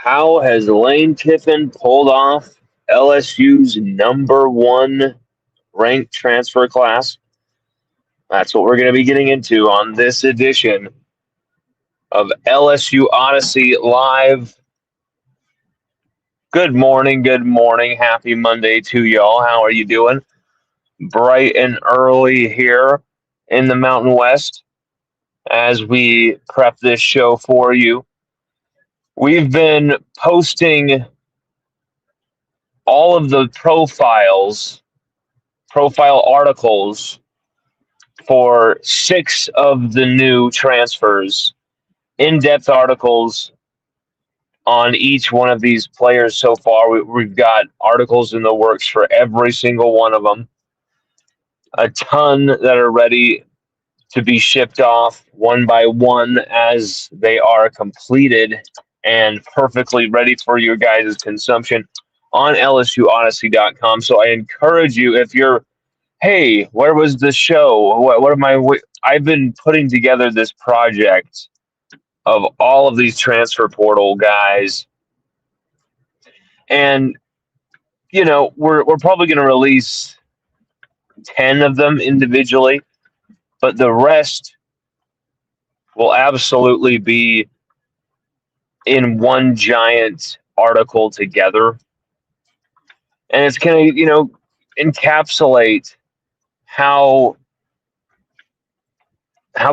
How has Lane Kiffin pulled off LSU's number one ranked transfer class? That's what we're going to be getting into on this edition of LSU Odyssey Live. Good morning, happy Monday to y'all. How are you doing? Bright and early here in the Mountain West as we prep this show for you. We've been posting all of the profile articles for 6 of the new transfers, in-depth articles on each one of these players so far. We've got articles in the works for every single one of them. A ton that are ready to be shipped off one by one as they are completed and perfectly ready for your guys' consumption on LSUODYSSEY.com. So I encourage you, if you're, hey, where was the show? What am I? I've been putting together this project of all of these transfer portal guys, and we're probably going to release 10 of them individually, but the rest will absolutely be in one giant article together, and it's going to encapsulate how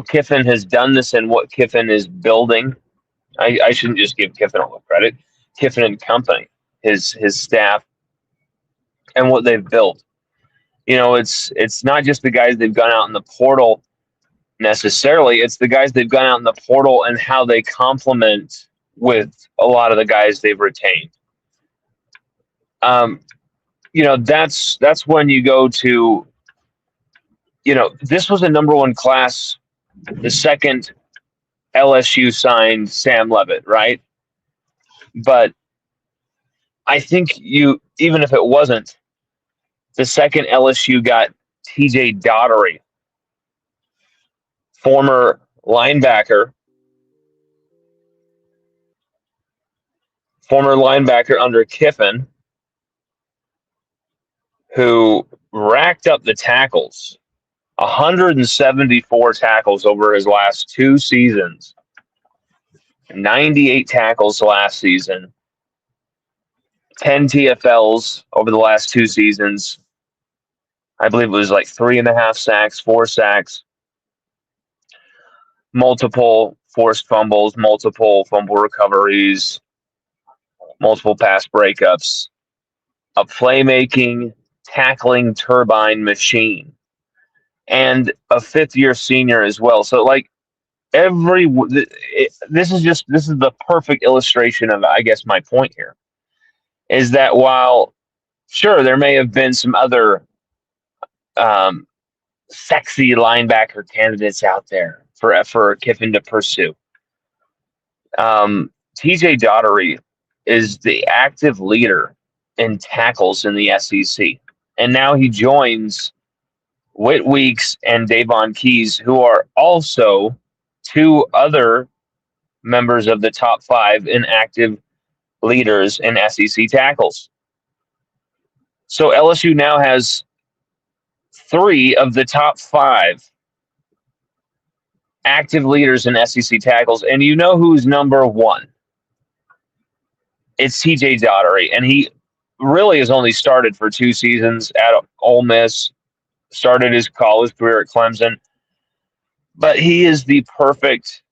Kiffin has done this and what Kiffin is building. I shouldn't just give Kiffin all the credit. Kiffin and company, his staff, and what they've built. It's not just the guys they've gone out in the portal necessarily. It's the guys they've gone out in the portal and how they complement with a lot of the guys they've retained. That's when you go to, this was a number one class. The second LSU signed Sam Levitt, right? But I think even if it wasn't, the second LSU got TJ Daugherty, former linebacker under Kiffin, who racked up the tackles. 174 tackles over his last 2 seasons. 98 tackles last season. 10 TFLs over the last 2 seasons. I believe it was like 3.5 sacks, 4 sacks. Multiple forced fumbles, multiple fumble recoveries, multiple pass breakups. A playmaking, tackling turbine machine. And a 5th-year senior as well. So, this is the perfect illustration of, I guess, my point here, is that while, sure, there may have been some other sexy linebacker candidates out there for Kiffin to pursue, TJ Daugherty is the active leader in tackles in the SEC. And now he joins Whit Weeks and Davon Keys, who are also 2 other members of the top 5 in active leaders in SEC tackles. So LSU now has 3 of the top 5 active leaders in SEC tackles. And you know who's number 1? It's TJ Daugherty. And he really has only started for 2 seasons at Ole Miss. Started his college career at Clemson, but he is the perfect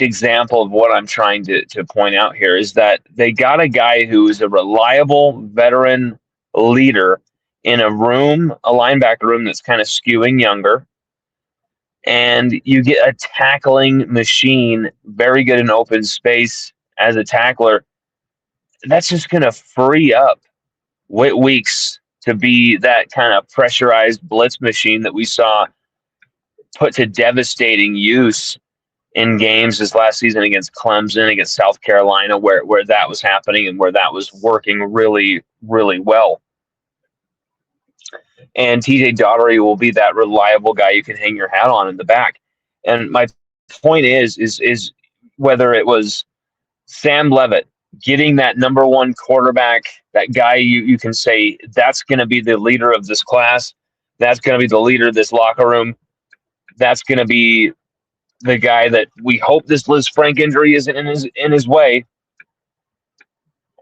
example of what I'm trying to point out here, is that they got a guy who is a reliable veteran leader in a linebacker room that's kind of skewing younger, and you get a tackling machine, very good in open space as a tackler. That's just going to free up Whit Weeks to be that kind of pressurized blitz machine that we saw put to devastating use in games this last season against Clemson, against South Carolina, where that was happening and where that was working really, really well. And TJ Daugherty will be that reliable guy you can hang your hat on in the back. And my point is whether it was Sam Levitt, getting that number one quarterback, that guy you can say that's going to be the leader of this class, that's going to be the leader of this locker room, that's going to be the guy that we hope this Liz Frank injury isn't in his way,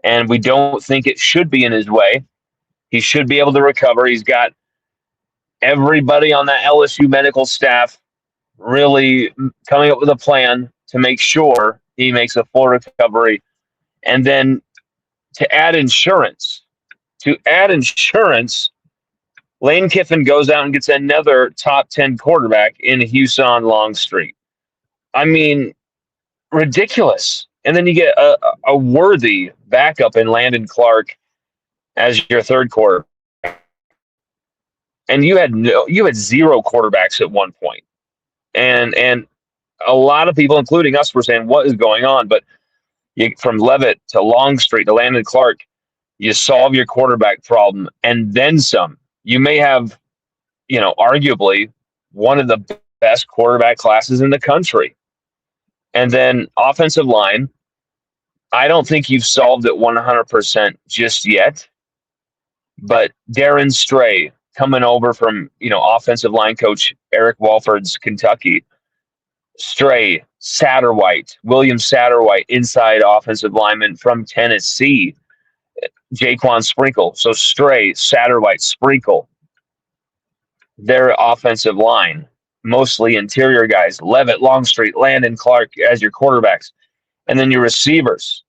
and we don't think it should be in his way. He should be able to recover. He's got everybody on that LSU medical staff really coming up with a plan to make sure he makes a full recovery. And then to add insurance, Lane Kiffin goes out and gets another top 10 quarterback in Houston Longstreet. I mean, ridiculous. And then you get a worthy backup in Landon Clark as your third quarterback. And you had zero quarterbacks at one point. And a lot of people, including us, were saying, what is going on? But from Levitt to Longstreet to Landon Clark, you solve your quarterback problem and then some. You may have, arguably one of the best quarterback classes in the country. And then offensive line, I don't think you've solved it 100% just yet. But Darren Stray coming over from, offensive line coach Eric Walford's Kentucky. Stray, Satterwhite, William Satterwhite, inside offensive lineman from Tennessee. Jaquan Sprinkle. So Stray, Satterwhite, Sprinkle. Their offensive line, mostly interior guys. Levitt, Longstreet, Landon Clark as your quarterbacks. And then your receivers.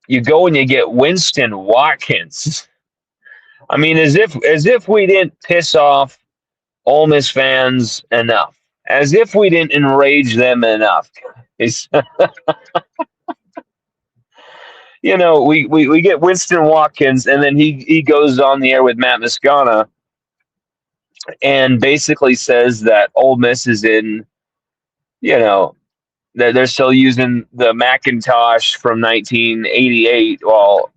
You go and you get Winston Watkins. I mean, as if we didn't piss off Ole Miss fans enough. As if we didn't enrage them enough. We get Winston Watkins, and then he goes on the air with Matt Moscona and basically says that Ole Miss is in, they're still using the Macintosh from 1988 while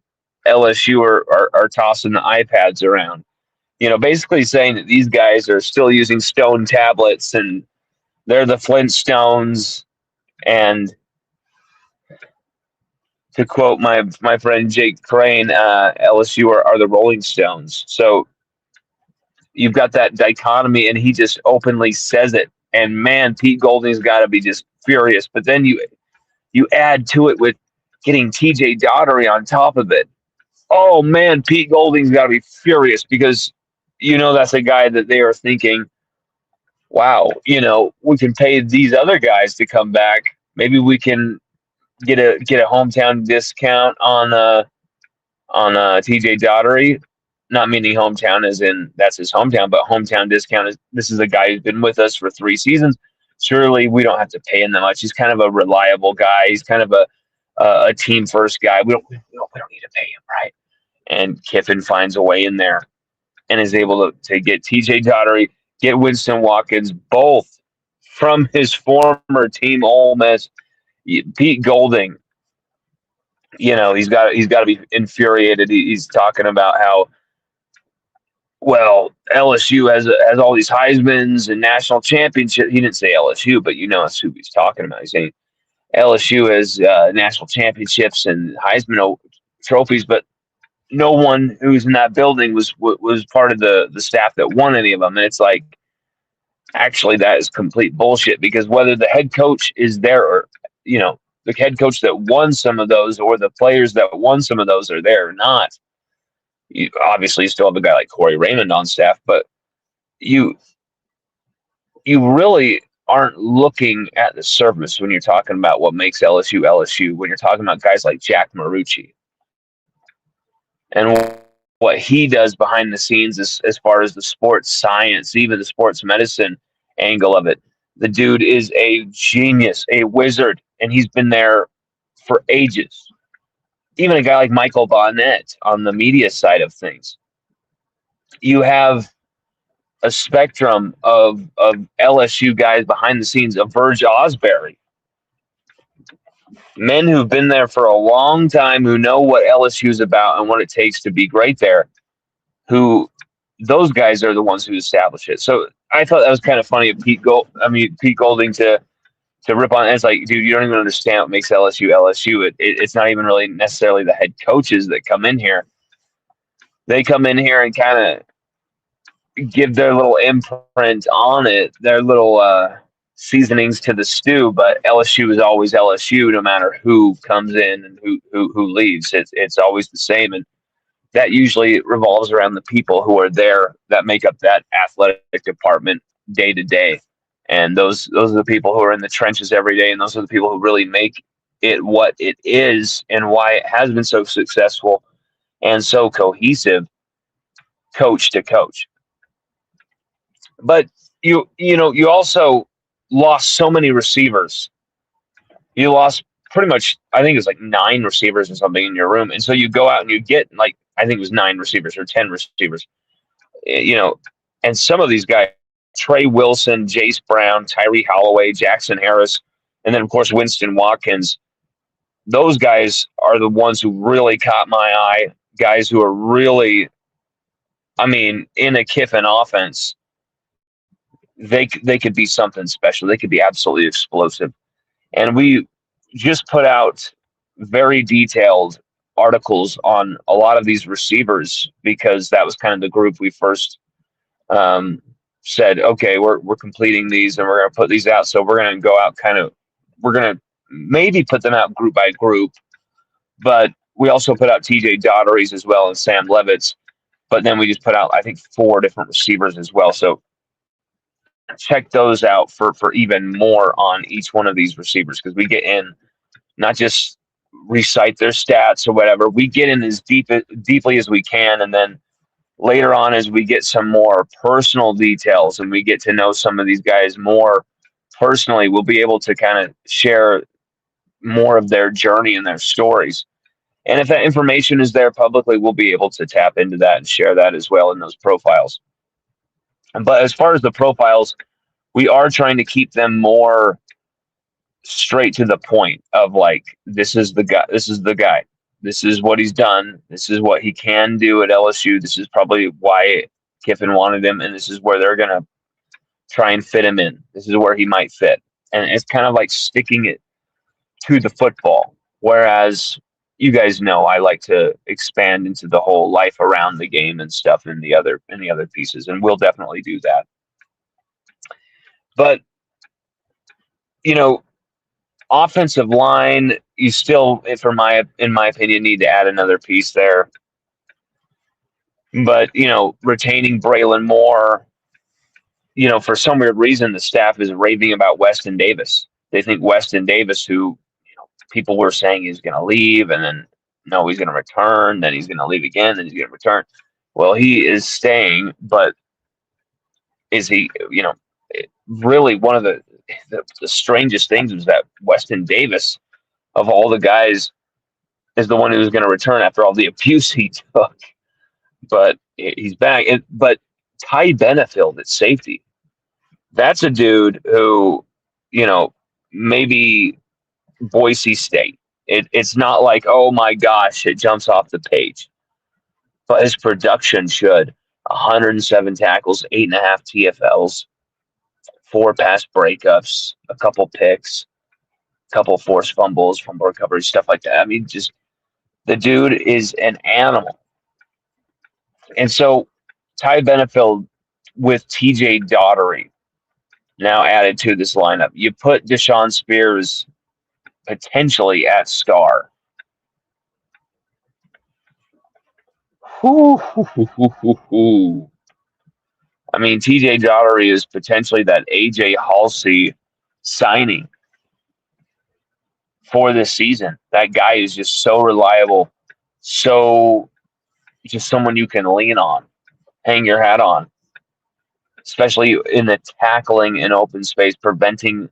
LSU are tossing the iPads around. Basically saying that these guys are still using stone tablets and they're the Flintstones. And to quote my friend Jake Crane, LSU are the Rolling Stones. So you've got that dichotomy, and he just openly says it. And man, Pete Golding's got to be just furious. But then you add to it with getting TJ Daugherty on top of it. Oh man, Pete Golding's got to be furious because that's a guy that they are thinking, wow, we can pay these other guys to come back. Maybe we can get a hometown discount on TJ Daugherty. Not meaning hometown as in that's his hometown, but hometown discount is this is a guy who's been with us for 3 seasons. Surely we don't have to pay him that much. He's kind of a reliable guy. He's kind of a team first guy. We don't need to pay him, right? And Kiffin finds a way in there and is able to get TJ Daugherty, get Winston Watkins, both from his former team, Ole Miss. Pete Golding, he's got to be infuriated. He's talking about how, well, LSU has all these Heismans and national championships. He didn't say LSU, but that's who he's talking about. He's saying LSU has national championships and Heisman trophies, but no one who's in that building was part of the staff that won any of them. And it's like, actually, that is complete bullshit, because whether the head coach is there or, the head coach that won some of those or the players that won some of those are there or not, you obviously still have a guy like Corey Raymond on staff, but you really aren't looking at the surface when you're talking about what makes LSU, when you're talking about guys like Jack Marucci and what he does behind the scenes as far as the sports science, even the sports medicine angle of it. The dude is a genius, a wizard, and he's been there for ages. Even a guy like Michael Bonnet on the media side of things. You have a spectrum of LSU guys behind the scenes, of Verge Osbury. Men who've been there for a long time, who know what LSU is about and what it takes to be great there, those guys are the ones who establish it. So I thought that was kind of funny of Pete Golding to to rip on. It's like, dude, you don't even understand what makes LSU LSU. It's not even really necessarily the head coaches that come in here. They come in here and kind of give their little imprint on it, their little seasonings to the stew. But LSU is always LSU, no matter who comes in and who leaves. It's always the same, and that usually revolves around the people who are there that make up that athletic department day to day. And those are the people who are in the trenches every day, and those are the people who really make it what it is and why it has been so successful and so cohesive, coach to coach. But you also lost so many receivers. You lost pretty much, I think it's like 9 receivers or something in your room, and so you go out and you get, like, I think it was 9 receivers or 10 receivers. You know, and some of these guys, Trey Wilson, Jace Brown, Tyree Holloway, Jackson Harris, and then of course Winston Watkins. Those guys are the ones who really caught my eye. Guys who are really, I mean, in a Kiffin offense, they could be something special. They could be absolutely explosive. And we just put out very detailed articles on a lot of these receivers because that was kind of the group we first said, okay, we're completing these and we're going to put these out. So we're going to go out we're going to maybe put them out group by group, but we also put out TJ Daughtery's as well and Sam Levitt's. But then we just put out, I think, 4 different receivers as well. So check those out for even more on each one of these receivers, because we get in, not just recite their stats or whatever. We get in as deeply as we can, and then later on, as we get some more personal details and we get to know some of these guys more personally, we'll be able to kind of share more of their journey and their stories. And if that information is there publicly, we'll be able to tap into that and share that as well in those profiles. But as far as the profiles, we are trying to keep them more straight to the point of, like, this is the guy, this is what he's done, this is what he can do at LSU, this is probably why Kiffin wanted him, and this is where they're going to try and fit him in. This is where he might fit. And it's kind of like sticking it to the football. Whereas you guys know I like to expand into the whole life around the game and stuff in the other pieces, and we'll definitely do that. But offensive line, you still, in my opinion, need to add another piece there. But retaining Braylon Moore, for some weird reason, the staff is raving about Weston Davis. They think Weston Davis, who people were saying he's going to leave, and then no, he's going to return, then he's going to leave again, then he's going to return. Well, he is staying, but is he? Really, one of the strangest things was that Weston Davis, of all the guys, is the one who was going to return after all the abuse he took. But he's back. But Ty Benefield at safety, that's a dude who, maybe Boise State. It's not like, oh my gosh, it jumps off the page. But his production should. 107 tackles, 8.5 TFLs, 4 pass breakups, a couple picks, a couple forced fumbles, fumble recovery, stuff like that. I mean, just the dude is an animal. And so Ty Benefield with TJ Daughtery now added to this lineup. You put Deshaun Spears potentially at star. I mean, TJ Daughtery is potentially that AJ Halsey signing for this season. That guy is just so reliable, so just someone you can lean on, hang your hat on, especially in the tackling in open space, preventing,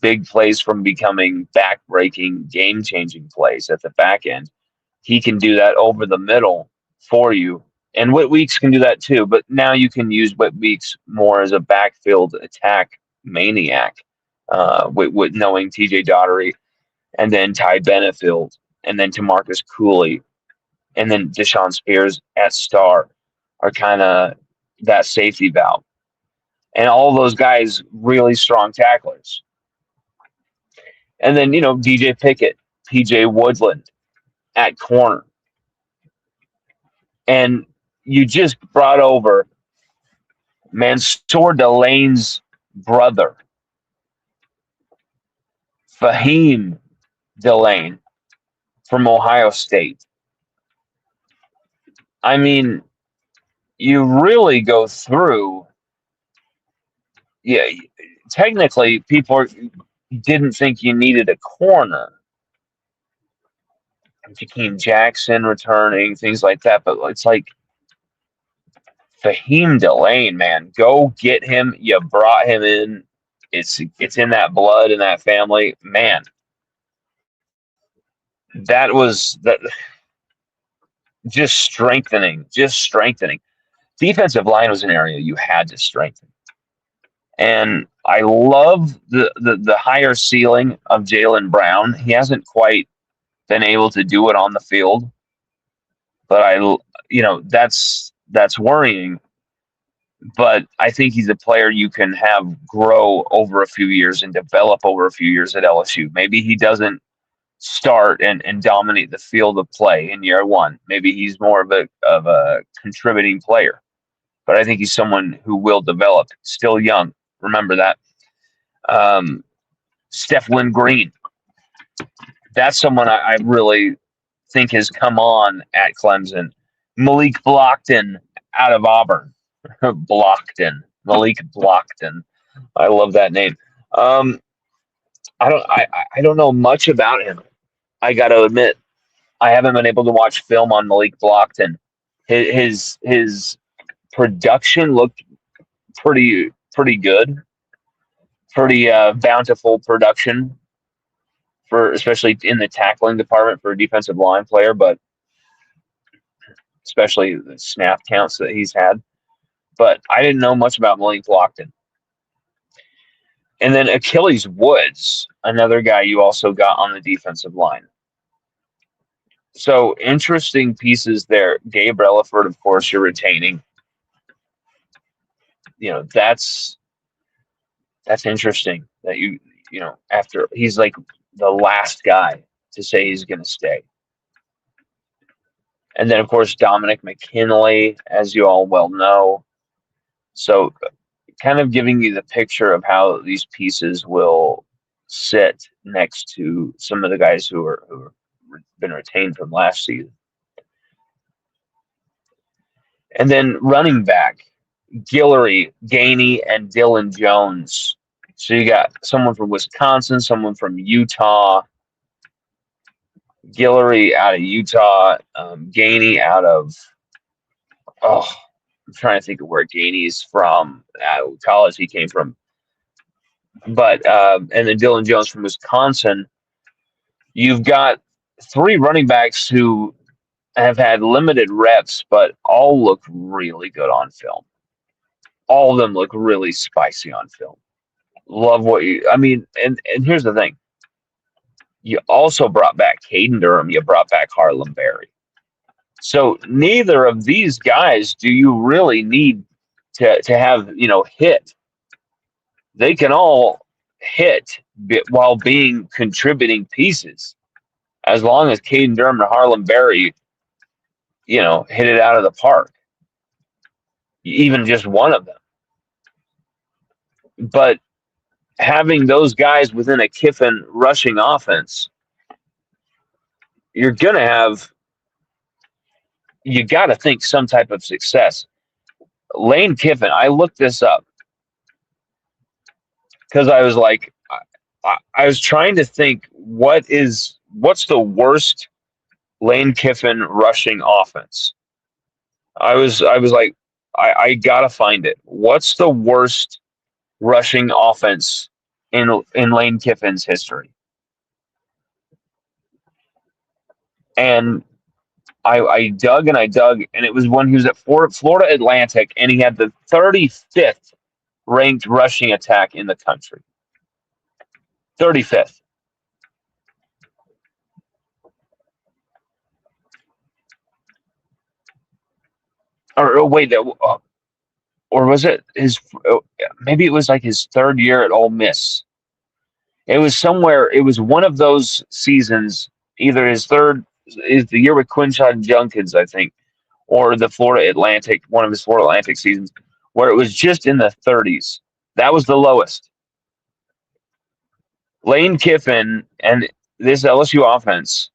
big plays from becoming back-breaking, game-changing plays at the back end. He can do that over the middle for you. And Whit Weeks can do that too, but now you can use Whit Weeks more as a backfield attack maniac, with knowing TJ Daughtery, and then Ty Benefield, and then Tamarcus Cooley, and then Deshaun Spears at star are kind of that safety valve. And all those guys, really strong tacklers. And then, DJ Pickett, PJ Woodland at corner. And you just brought over Mansour Delane's brother, Fahim Delane from Ohio State. I mean, you really go through. Yeah, technically, people didn't think you needed a corner. Jakeem Jackson returning, things like that. But it's like Fahim Delane, man, go get him. You brought him in. It's in that blood in that family, man. That just strengthening, Defensive line was an area you had to strengthen, and I love the higher ceiling of Jaylen Brown. He hasn't quite been able to do it on the field, but that's worrying. But I think he's a player you can have grow over a few years and develop over a few years at LSU. Maybe he doesn't start and dominate the field of play in year one. Maybe he's more of a contributing player. But I think he's someone who will develop. Still young. Remember that. Stephen Green. That's someone I really think has come on at Clemson. Malik Blockton out of Auburn. Malik Blockton. I love that name. I don't know much about him. I got to admit, I haven't been able to watch film on Malik Blockton. His production looked pretty good, pretty bountiful production for especially in the tackling department for a defensive line player, but especially the snap counts that he's had. But I didn't know much about Malik Blockton. And then Achilles Woods, another guy you also got on the defensive line. So interesting pieces there. Gabe Relaford, of course, you're retaining. That's interesting that after he's like the last guy to say he's going to stay. And then, of course, Dominic McKinley, as you all well know. So kind of giving you the picture of how these pieces will sit next to some of the guys who have been retained from last season. And then running back, Guillory, Gainey, and Dylan Jones. So you got someone from Wisconsin, someone from Utah, Guillory out of Utah, Gainey out of, I'm trying to think of where Gainey's from, college he came from. But, and then Dylan Jones from Wisconsin. You've got three running backs who have had limited reps, but all look really good on film. All of them look really spicy on film. Love and here's the thing. You also brought back Caden Durham. You brought back Harlem Berry. So neither of these guys do you really need to have, hit. They can all hit while being contributing pieces. As long as Caden Durham and Harlem Berry, hit it out of the park. Even just one of them. But having those guys within a Kiffin rushing offense, you're going to have, you got to think some type of success. Lane Kiffin, I looked this up because I was like, I was trying to think what's the worst Lane Kiffin rushing offense. I was like, I gotta find it. What's the worst rushing offense in Lane Kiffin's history? And I dug, and it was when he was at Florida Atlantic, and he had the 35th ranked rushing attack in the country. 35th. Or wait, or was it maybe it was like his third year at Ole Miss. It was somewhere. It was one of those seasons. Either his third is the year with Quinshon Junkins, I think, or the Florida Atlantic, one of his Florida Atlantic seasons, where it was just in the 30s. That was the lowest. Lane Kiffin and this LSU offense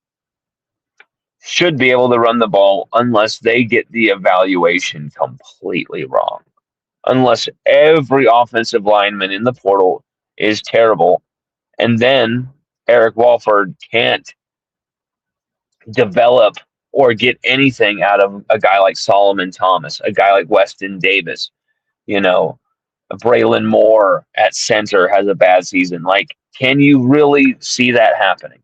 should be able to run the ball unless they get the evaluation completely wrong. Unless every offensive lineman in the portal is terrible, and then Eric Walford can't develop or get anything out of a guy like Solomon Thomas, a guy like Weston Davis, you know, Braylon Moore at center has a bad season. Like, can you really see that happening?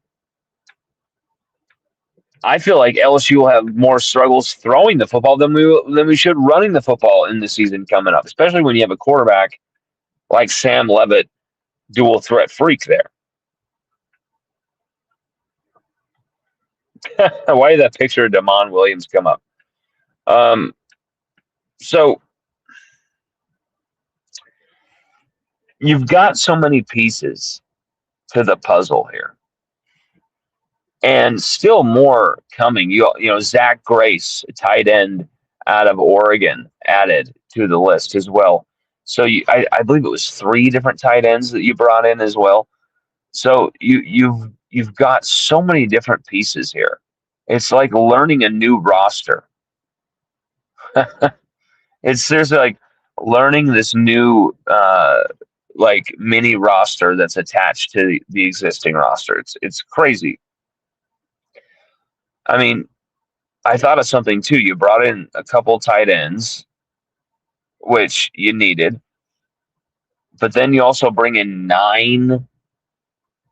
I feel like LSU will have more struggles throwing the football than we should running the football in the season coming up, especially when you have a quarterback like Sam Levitt, dual threat freak there. Why did that picture of Damon Williams come up? So you've got so many pieces to the puzzle here, and still more coming. You know Zach Grace, a tight end out of Oregon, added to the list as well. So I believe it was 3 different tight ends that you brought in as well. So you've got so many different pieces here. It's like learning a new roster. It's seriously like learning this new like mini roster that's attached to the existing roster. It's crazy. I mean, I thought of something too. You brought in a couple tight ends, which you needed, but then you also bring in 9,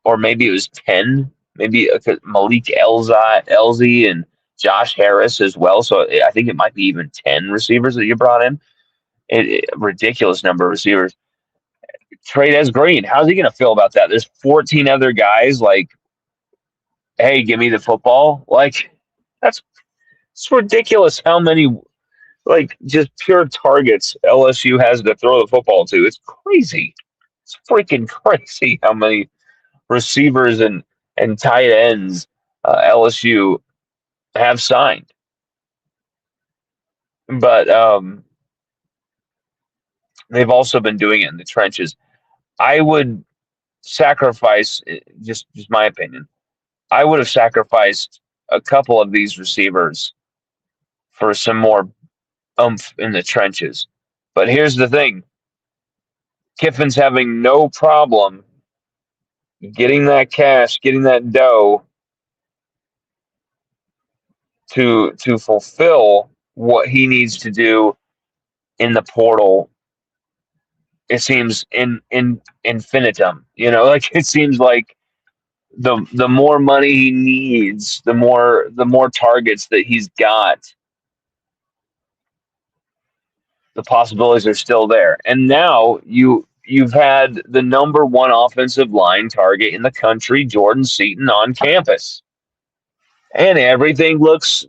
or maybe it was 10, maybe Malik Elzy and Josh Harris as well. So I think it might be even 10 receivers that you brought in. Ridiculous number of receivers. Trey Green, how's he going to feel about that? There's 14 other guys like, hey, give me the football. Like, that's it's ridiculous how many like just pure targets LSU has to throw the football to. It's crazy. It's freaking crazy how many receivers and tight ends LSU have signed. But they've also been doing it in the trenches. I would sacrifice, just my opinion, I would have sacrificed a couple of these receivers for some more oomph in the trenches. But here's the thing. Kiffin's having no problem getting that cash, getting that dough to fulfill what he needs to do in the portal. It seems in infinitum, like it seems like the more money he needs, the more targets that he's got, the possibilities are still there. And now you've had the number 1 offensive line target in the country, Jordan Seaton, on campus. And everything looks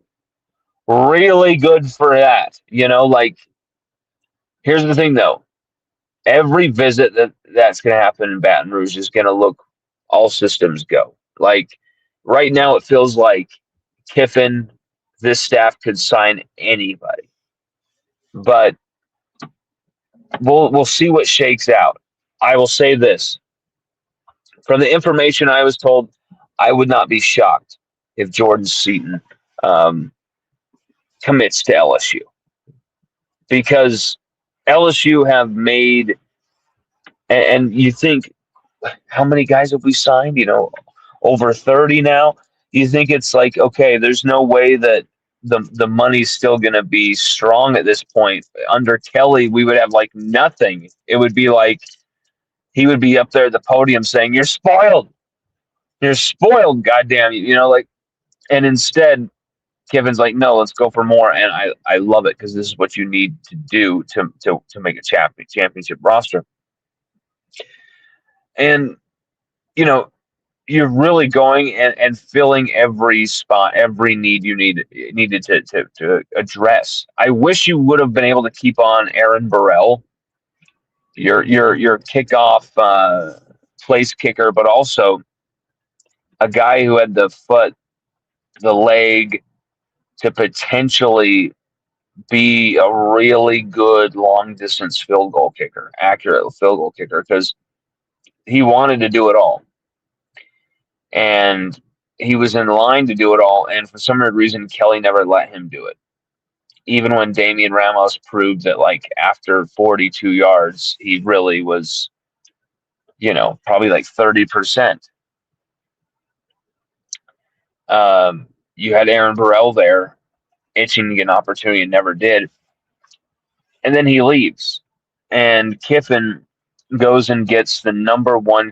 really good for that. Like, here's the thing though. Every visit that's going to happen in Baton Rouge is going to look all systems go. Like, right now it feels like Kiffin, this staff could sign anybody. But we'll see what shakes out. I will say this. From the information I was told, I would not be shocked if Jordan Seaton commits to LSU, because LSU have made, and you think, how many guys have we signed? Over 30 now. You think it's like, okay, there's no way that the money's still going to be strong at this point. Under Kelly, we would have like nothing. It would be like he would be up there at the podium saying, "You're spoiled. You're spoiled, goddamn you." Like, and instead, Kevin's like, "No, let's go for more." And I love it, because this is what you need to do to make a championship roster. And you're really going and filling every spot, every need you needed to address. I wish you would have been able to keep on Aaron Burrell, your kickoff place kicker, but also a guy who had the foot, the leg to potentially be a really good long distance field goal kicker, accurate field goal kicker, because he wanted to do it all. And he was in line to do it all. And for some weird reason, Kelly never let him do it. Even when Damian Ramos proved that, like, after 42 yards, he really was, probably like 30%. You had Aaron Burrell there itching to get an opportunity and never did. And then he leaves. And Kiffin goes and gets the number one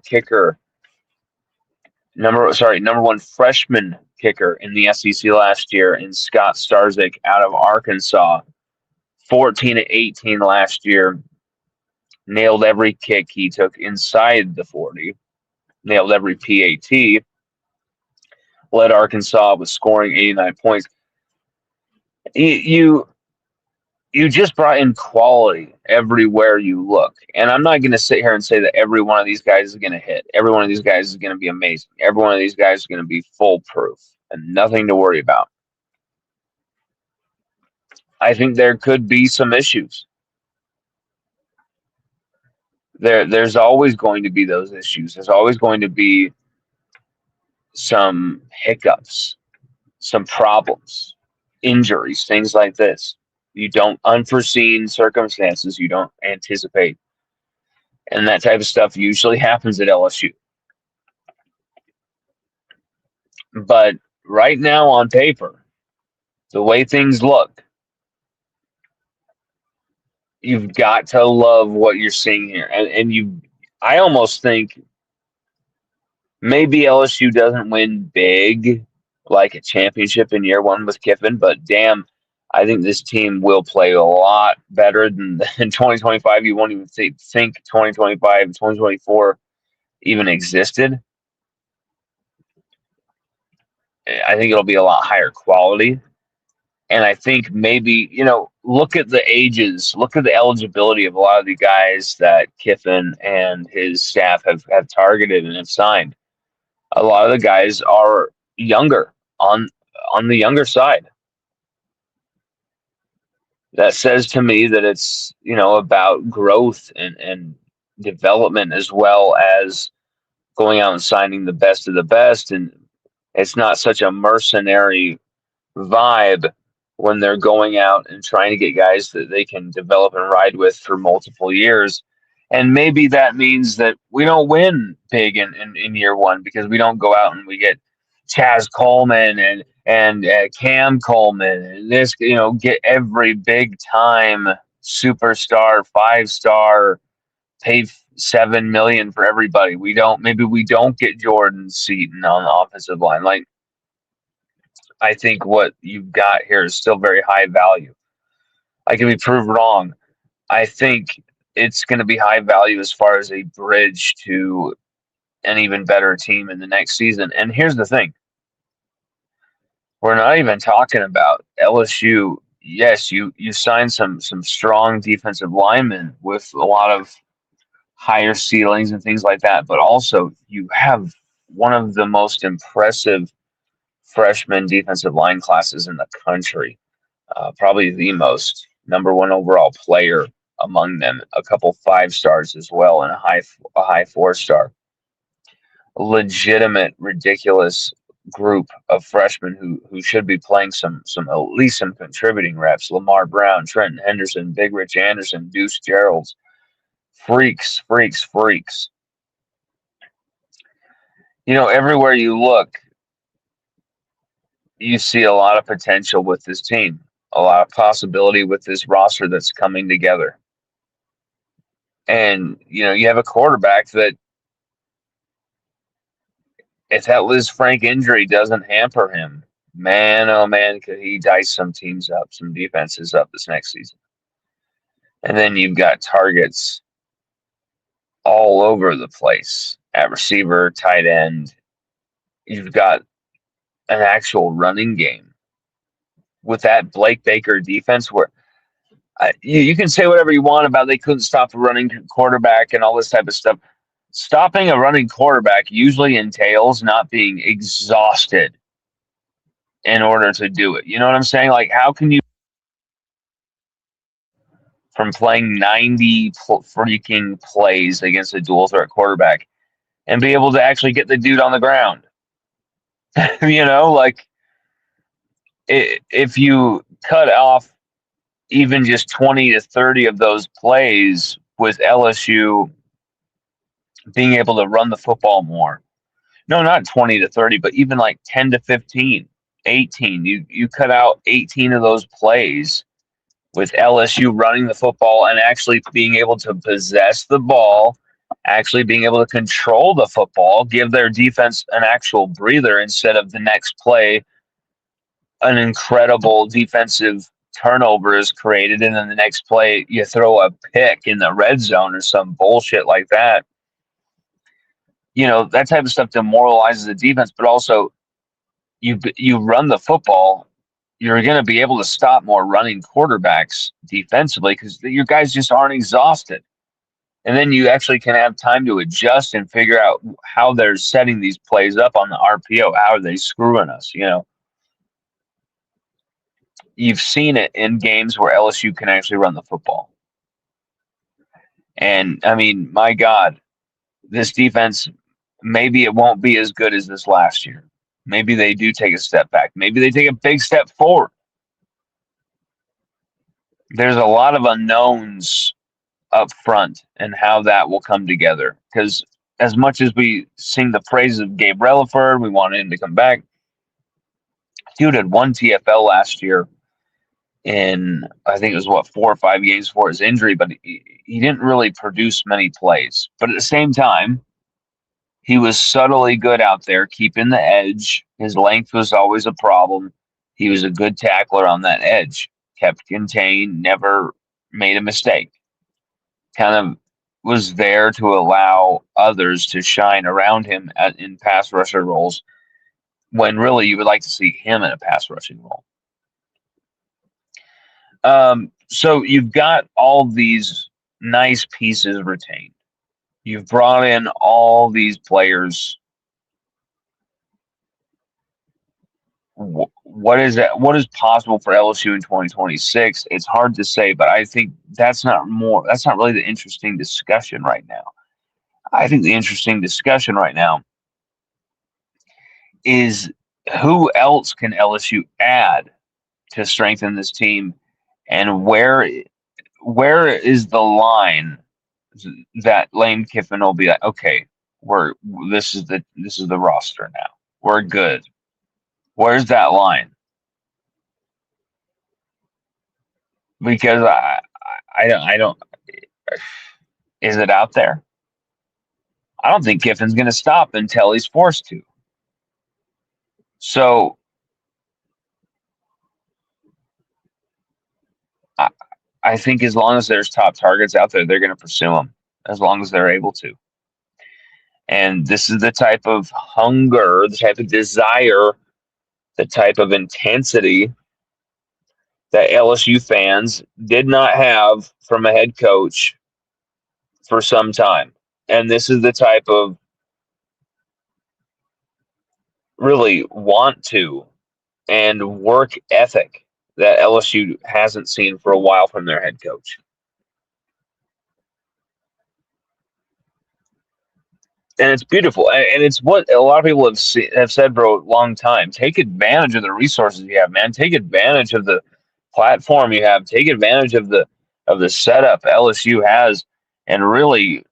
freshman kicker in the SEC last year in Scott Starzik out of Arkansas. 14-18 last year. Nailed every kick he took inside the 40. Nailed every PAT. Led Arkansas with scoring 89 points. You just brought in quality everywhere you look. And I'm not going to sit here and say that every one of these guys is going to hit. Every one of these guys is going to be amazing. Every one of these guys is going to be foolproof and nothing to worry about. I think there could be some issues. There's always going to be those issues. There's always going to be some hiccups, some problems, injuries, things like this. You don't unforeseen circumstances you don't anticipate. And that type of stuff usually happens at LSU. But right now on paper, the way things look, you've got to love what you're seeing here. And I almost think maybe LSU doesn't win big, like a championship in year one with Kiffin, but damn, I think this team will play a lot better than in 2025. You won't even think 2025, 2024 even existed. I think it'll be a lot higher quality. And I think maybe, look at the ages, look at the eligibility of a lot of the guys that Kiffin and his staff have targeted and have signed. A lot of the guys are younger, on the younger side. That says to me that it's, about growth and development, as well as going out and signing the best of the best. And it's not such a mercenary vibe when they're going out and trying to get guys that they can develop and ride with for multiple years. And maybe that means that we don't win big in year one, because we don't go out and we get Chaz Coleman and Cam Coleman and this, get every big time superstar, 5-star, pay $7 million for everybody. Maybe we don't get Jordan Seaton on the offensive line. Like, I think what you've got here is still very high value. I can be proved wrong. I think it's going to be high value as far as a bridge to an even better team in the next season. And here's the thing. We're not even talking about LSU. Yes, you signed some strong defensive linemen with a lot of higher ceilings and things like that, but also you have one of the most impressive freshman defensive line classes in the country, probably the most, number one overall player among them, a couple 5-stars as well, and a high 4-star. Legitimate, ridiculous group of freshmen who should be playing some at least some contributing reps. Lamar Brown, Trenton Henderson, Big Rich Anderson, Deuce Geralds, freaks. Everywhere you look, you see a lot of potential with this team, a lot of possibility with this roster that's coming together. And, you have a quarterback that, if that Liz Frank injury doesn't hamper him, man, oh man, could he dice some teams up, some defenses up this next season. And then you've got targets all over the place at receiver, tight end. You've got an actual running game with that Blake Baker defense, where you can say whatever you want about they couldn't stop a running quarterback and all this type of stuff. stopping a running quarterback usually entails not being exhausted in order to do it. You know what I'm saying? Like, how can you, from playing 90 freaking plays against a dual threat quarterback, and be able to actually get the dude on the ground? Like, if you cut off even just 20 to 30 of those plays with LSU being able to run the football more. No, not 20 to 30, but even like 10 to 15, 18. You cut out 18 of those plays with LSU running the football and actually being able to possess the ball, actually being able to control the football, give their defense an actual breather instead of the next play an incredible defensive turnover is created, and then the next play you throw a pick in the red zone or some bullshit like that. That type of stuff demoralizes the defense, but also you run the football, you're going to be able to stop more running quarterbacks defensively because your guys just aren't exhausted. And then you actually can have time to adjust and figure out how they're setting these plays up on the RPO. How are they screwing us? You've seen it in games where LSU can actually run the football. And I mean, my God, this defense, maybe it won't be as good as this last year. Maybe they do take a step back. Maybe they take a big step forward. There's a lot of unknowns up front and how that will come together. Because as much as we sing the praises of Gabe Relaford, we want him to come back. Dude had one TFL last year in, I think it was 4 or 5 games before his injury, but he didn't really produce many plays. But at the same time, he was subtly good out there, keeping the edge. His length was always a problem. He was a good tackler on that edge, kept contained, never made a mistake. Kind of was there to allow others to shine around him in pass rusher roles when really you would like to see him in a pass rushing role. So you've got all these nice pieces retained. You've brought in all these players. What is that? What is possible for LSU in 2026? It's hard to say, but I think that's not really the interesting discussion right now. I think the interesting discussion right now is who else can LSU add to strengthen this team, and where is the line that Lane Kiffin will be like, okay, this is the roster now. We're good. Where's that line? Because I don't. Is it out there? I don't think Kiffin's going to stop until he's forced to. So I think as long as there's top targets out there, they're going to pursue them as long as they're able to. And this is the type of hunger, the type of desire, the type of intensity that LSU fans did not have from a head coach for some time. And this is the type of really want to and work ethic that LSU hasn't seen for a while from their head coach. And it's beautiful, and it's what a lot of people have said for a long time. Take advantage of the resources you have, man. Take advantage of the platform you have. Take advantage of the setup LSU has, and really,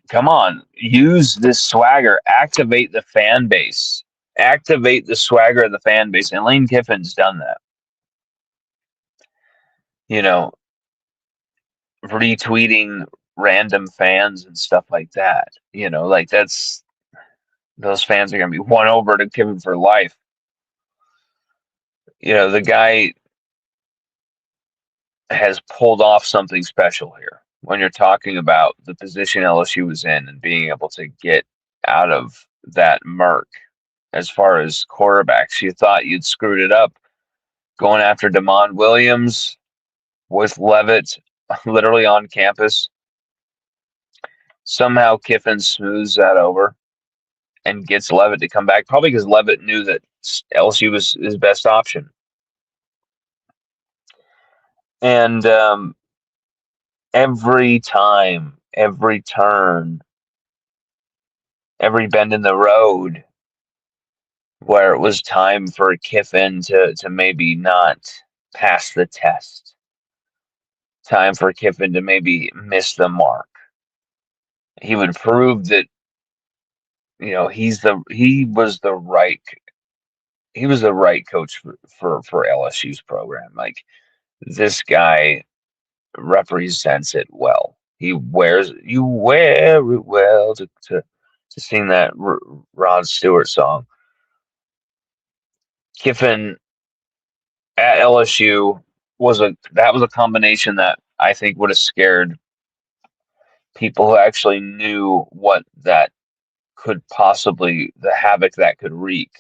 come on, use this swagger. Activate the fan base. Activate the swagger of the fan base, and Lane Kiffin's done that. Retweeting random fans and stuff like that. Those fans are going to be won over to Kiffin for life. The guy has pulled off something special here when you're talking about the position LSU was in and being able to get out of that murk as far as quarterbacks. You thought you'd screwed it up going after Damon Williams with Levitt literally on campus. Somehow Kiffin smooths that over and gets Levitt to come back, probably because Levitt knew that LSU was his best option. And every time, every turn, every bend in the road where it was time for Kiffin to maybe not pass the test, time for Kiffin to maybe miss the mark, he would prove that he was the right coach for LSU's program. Like, this guy represents it well. You wear it well to sing that Rod Stewart song. Kiffin at LSU was a combination that I think would have scared people who actually knew what that could possibly the havoc that could wreak.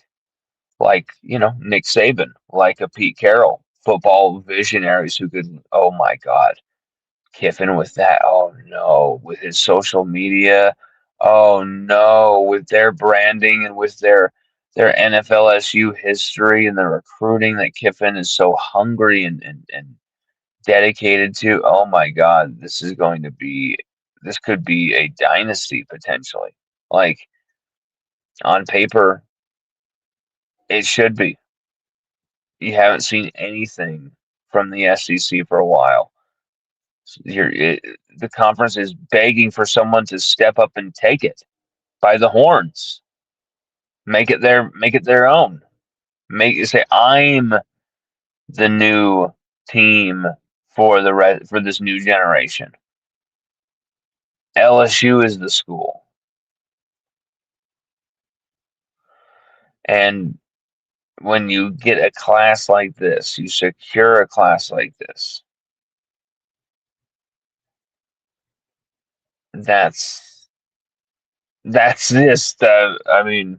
Like, Nick Saban, like a Pete Carroll, football visionaries who could, oh my God, Kiffin with that, oh no, with his social media, oh no, with their branding and with their NFLSU history and the recruiting that Kiffin is so hungry and dedicated to. Oh my God, this could be a dynasty potentially. Like, on paper, it should be. You haven't seen anything from the SEC for a while. The conference is begging for someone to step up and take it by the horns, make it their own. Say, I'm the new team for this new generation. LSU is the school, and when you get a class like this, you secure a class like this. That's just. I mean,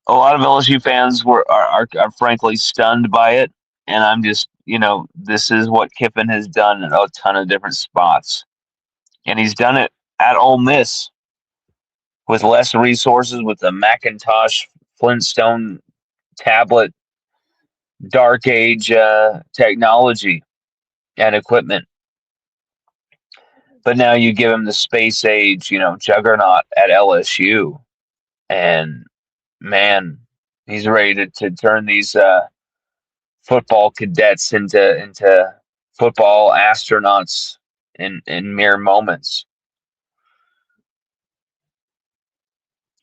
a lot of LSU fans are frankly stunned by it, and I'm just, this is what Kiffin has done in a ton of different spots, and he's done it at Ole Miss with less resources, with the Macintosh Flintstone tablet, dark age technology and equipment. But now you give him the space age, juggernaut at LSU, and man, he's ready to turn these football cadets into football astronauts in mere moments.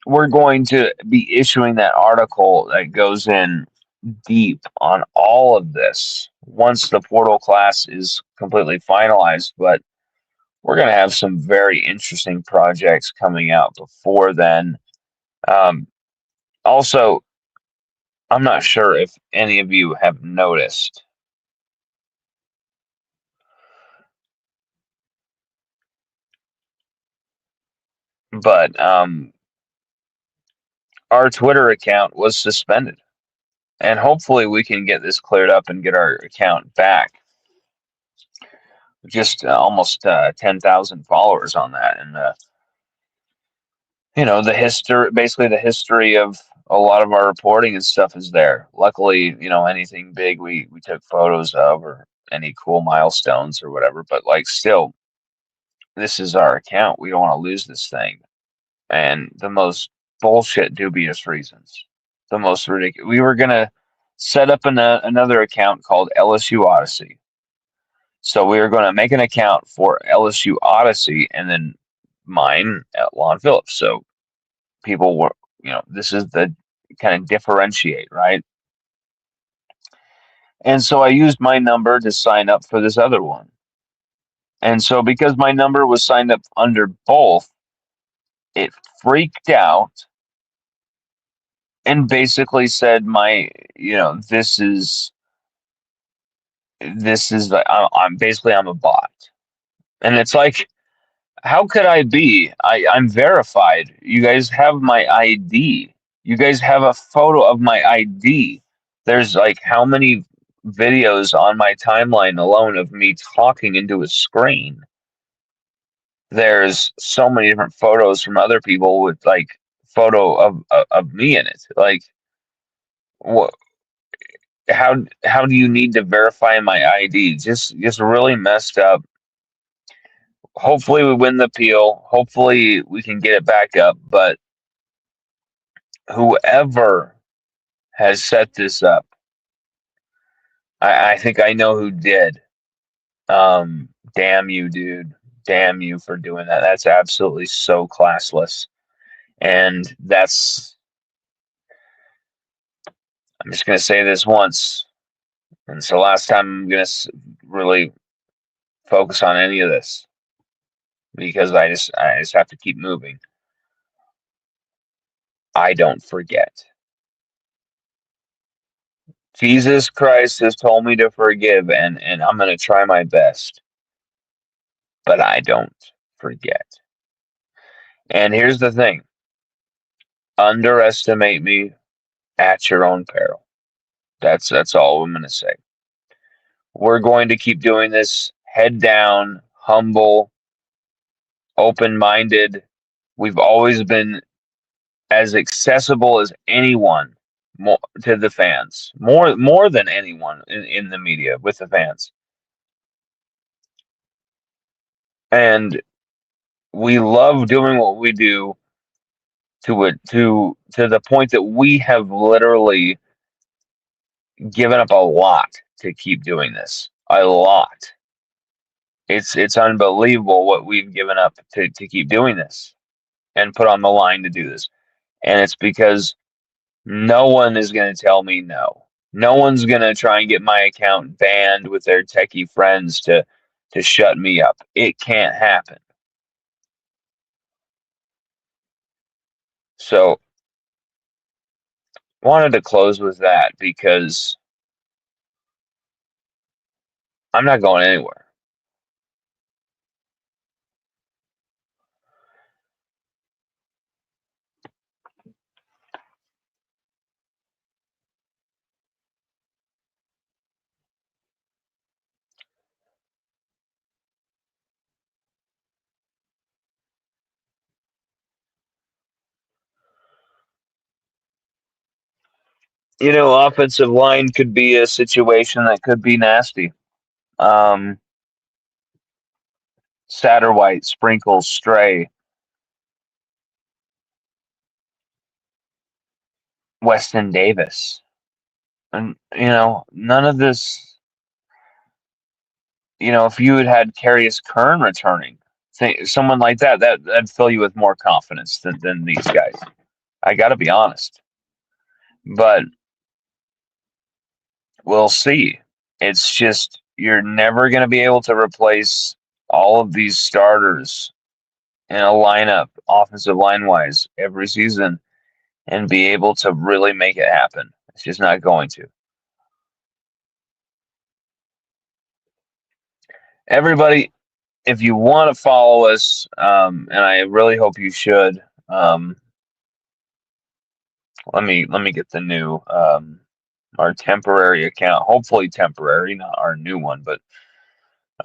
We're going to be issuing that article that goes in deep on all of this once the portal class is completely finalized, but we're going to have some very interesting projects coming out before then. Also, I'm not sure if any of you have noticed, but our Twitter account was suspended, and hopefully we can get this cleared up and get our account back. Just almost 10,000 followers on that, and basically the history of a lot of our reporting and stuff is there. Luckily, anything big we took photos of, or any cool milestones or whatever. But like, still, this is our account. We don't want to lose this thing, and the most bullshit, dubious reasons. The most ridiculous. We were gonna set up another account called LSU Odyssey. So we were going to make an account for LSU Odyssey and then mine at Lon Phillips. So people were, this is the kind of differentiate, right? And so I used my number to sign up for this other one. And so because my number was signed up under both, it freaked out and basically said I'm a bot. And it's like, how could I be? I'm verified. You guys have my ID. You guys have a photo of my ID. There's like how many videos on my timeline alone of me talking into a screen. there's so many different photos from other people with like photo of me in it. Like, what? How do you need to verify my ID? Just really messed up. Hopefully we win the appeal. Hopefully we can get it back up. But whoever has set this up, I think I know who did. Damn you, dude. Damn you for doing that. That's absolutely so classless. And I'm just going to say this once. And it's the last time I'm going to really focus on any of this because I just have to keep moving. I don't forget. Jesus Christ has told me to forgive, and I'm going to try my best, but I don't forget. And here's the thing, underestimate me at your own peril. That's all I'm going to say. We're going to keep doing this head down, humble, open minded. We've always been as accessible as anyone to the fans, more than anyone in the media with the fans. And we love doing what we do to the point that we have literally given up a lot to keep doing this. A lot. It's unbelievable what we've given up to keep doing this and put on the line to do this. And it's because no one is going to tell me no. No one's going to try and get my account banned with their techie friends to shut me up. It can't happen. So, wanted to close with that because I'm not going anywhere. Offensive line could be a situation that could be nasty. Um, Satterwhite, Sprinkles, Stray, Weston Davis. And, none of this, if you had Carius Kern returning, someone like that'd fill you with more confidence than these guys. I got to be honest. But we'll see. It's just, you're never going to be able to replace all of these starters in a lineup, offensive line wise, every season and be able to really make it happen. It's just not going to. Everybody, if you want to follow us, and I really hope you should, let me get the new our temporary account. Hopefully temporary, not our new one, but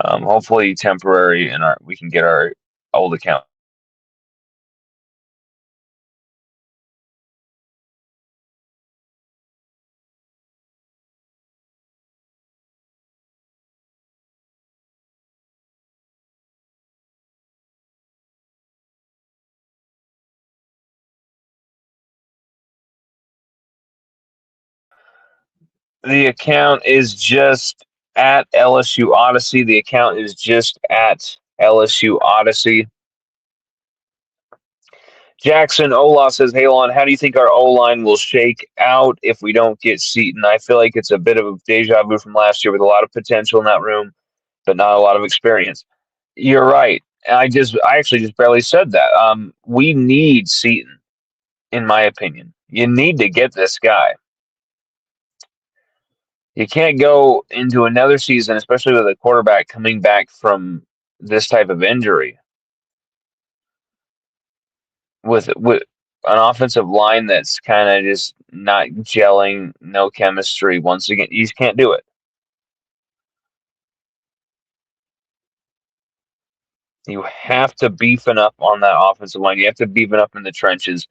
hopefully temporary, and we can get our old account. The account is just at LSU Odyssey. The account is just at LSU Odyssey. Jackson Ola says, "Hey, Lon, how do you think our O line will shake out if we don't get Seaton? I feel like it's a bit of a deja vu from last year with a lot of potential in that room, but not a lot of experience." You're right. I actually just barely said that. We need Seaton, in my opinion. You need to get this guy. You can't go into another season, especially with a quarterback coming back from this type of injury, with an offensive line that's kind of just not gelling, no chemistry. Once again, you just can't do it. You have to beefing up on that offensive line. You have to beefing up in the trenches.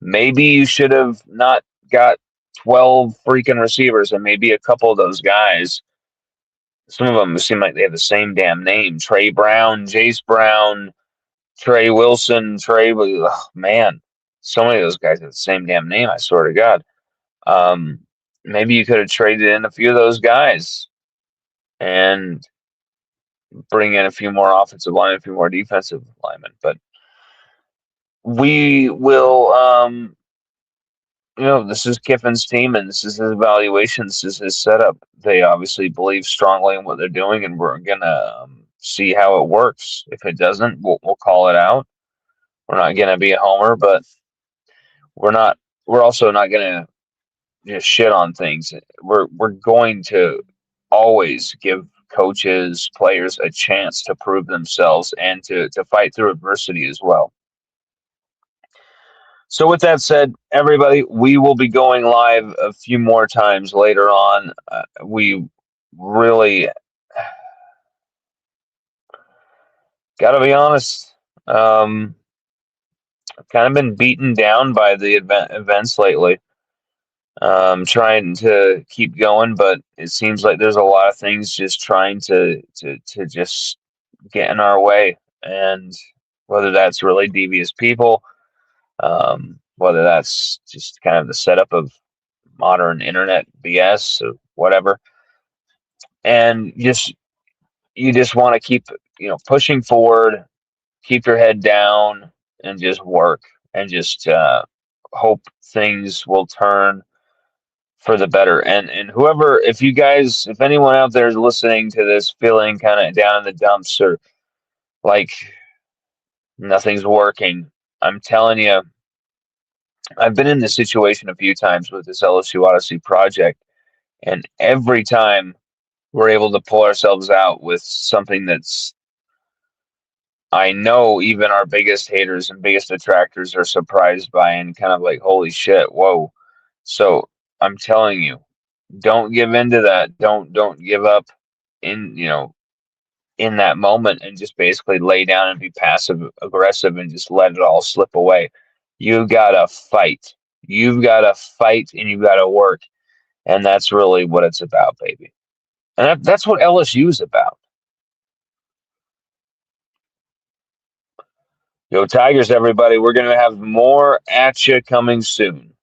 Maybe you should have not got 12 freaking receivers, and maybe a couple of those guys, some of them seem like they have the same damn name. Trey Brown, Jace Brown, Trey Wilson, man. So many of those guys have the same damn name, I swear to God. Um, Maybe you could have traded in a few of those guys and bring in a few more offensive linemen, a few more defensive linemen. But we will, this is Kiffin's team and this is his evaluation. This is his setup. They obviously believe strongly in what they're doing, and we're going to see how it works. If it doesn't, we'll call it out. We're not going to be a homer, but we're not. We're also not going to just shit on things. We're going to always give coaches, players a chance to prove themselves and to fight through adversity as well. So with that said, everybody, we will be going live a few more times later on. We really got to be honest. I've kind of been beaten down by the events lately. Trying to keep going, but it seems like there's a lot of things just trying to just get in our way, and whether that's really devious people, whether that's just kind of the setup of modern internet BS or whatever, and you just want to keep pushing forward, keep your head down, and just work and just hope things will turn for the better. And whoever, if anyone out there is listening to this feeling kind of down in the dumps or like nothing's working, I'm telling you, I've been in this situation a few times with this LSU Odyssey project, and every time we're able to pull ourselves out with something that's, I know even our biggest haters and biggest detractors are surprised by and kind of like, holy shit, whoa. So I'm telling you, don't give in to that. Don't give up in in that moment and just basically lay down and be passive aggressive and just let it all slip away. You gotta fight. You've gotta fight and you've gotta work. And that's really what it's about, baby. And that's what LSU is about. Go Tigers, everybody. We're gonna have more at you coming soon.